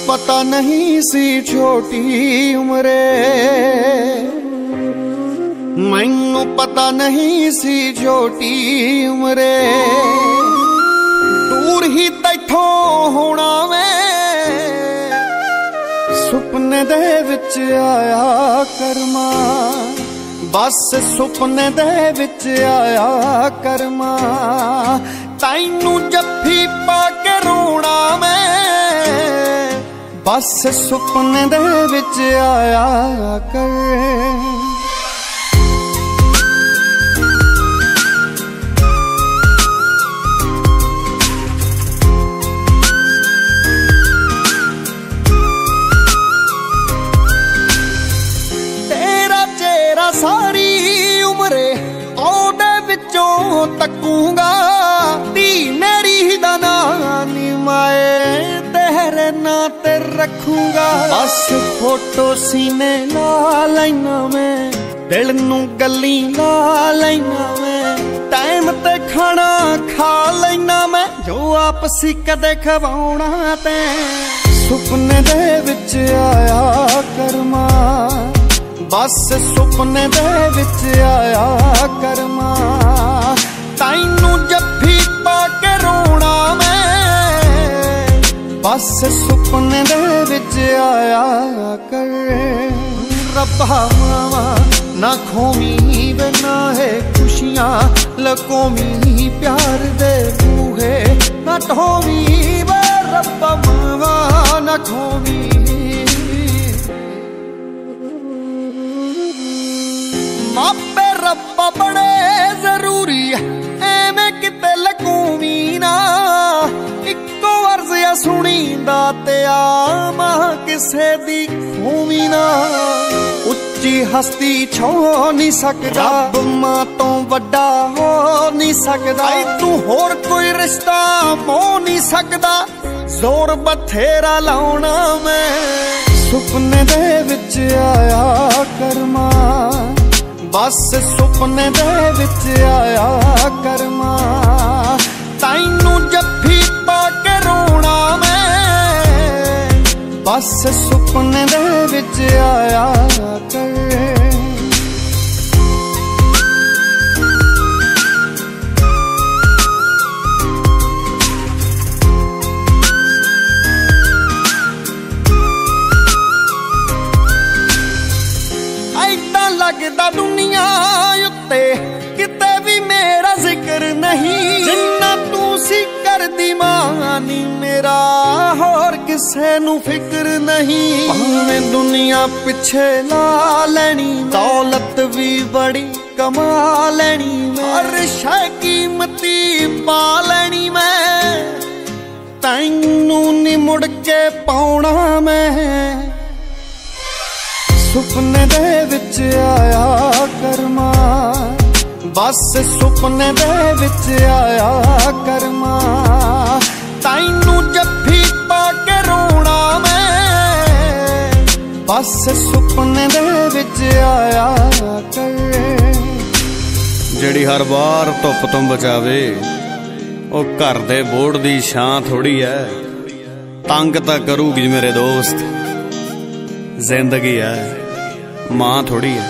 पता नहीं सी छोटी उम्रे, मैनू पता नहीं सी छोटी उम्रे, दूर ही तैथों होना मैं सुपने दे विच आया करमा, बस सुपने दे विच आया करमा, तैनू जफ्फी पा के रोना मैं, बस सुपने दे विच आया कर। सारी उम्रे ओदे विचों तकूंगा, धी मेरी ही दा नाम माए तेरे नां ते रखूंगा, बस फोटो सीने ला लैना मैं, दिल नू गल्ली ला लैना मैं, टाइम ते खाना खा लैना मैं, जो आपसी कदे खवाउणा ते सुपने दे विच आया करमा, बस सुपने दे विच आया करमा, तैनू जफ्फी पा के रोना मैं, बस सुपने दे विच आया कर। रब्बा मावा ना खोमी वे ना है खुशियां लकोमी, प्यार दे बूहे ना ढोमी वे, रब्बा मावा ना खोमी। मापे रब्बा बड़े जरूरी है एवें किते लकूमी ना, इक्को अर्ज या सुनींदा ते आमा किसे दी खूमी ना, उच्ची हस्ती छो नहीं सकदा, रब मां तो वड्डा हो नहीं सकदा, तू होर कोई रिश्ता मो नहीं सकदा, जोर बथेरा लाउना मैं सुपने दे विच आया करमा, बस सुपने दे विच आया करमा, तैनू जफ्फी पा के रोना मैं, बस सुपने दे विच आया कर। लगदा दुनिया उत्ते किते भी मेरा जिक्र नहीं, जिन्ना तू सी कर दी मानी मेरा होर किसे नू फिक्र नहीं, भावें दुनिया पिछे ला लैनी, दौलत भी बड़ी कमा लैनी, हर शै कीमती पा लैनी मैं, तैनू नी मुड़ के पाउणा मैं सुपने दे विच आया करमा, बस सुपने दे विच आया करमा, तैनू जफ्फी पा के रोना मैं, बस सुपने दे विच आया कर। ਜਿਹੜੀ हर बार धुप तो बचावे ओ घर दे बोर्ड दी छां थोड़ी है, तंग तां करूगी मेरे दोस्त, जिंदगी है मां थोड़ी है।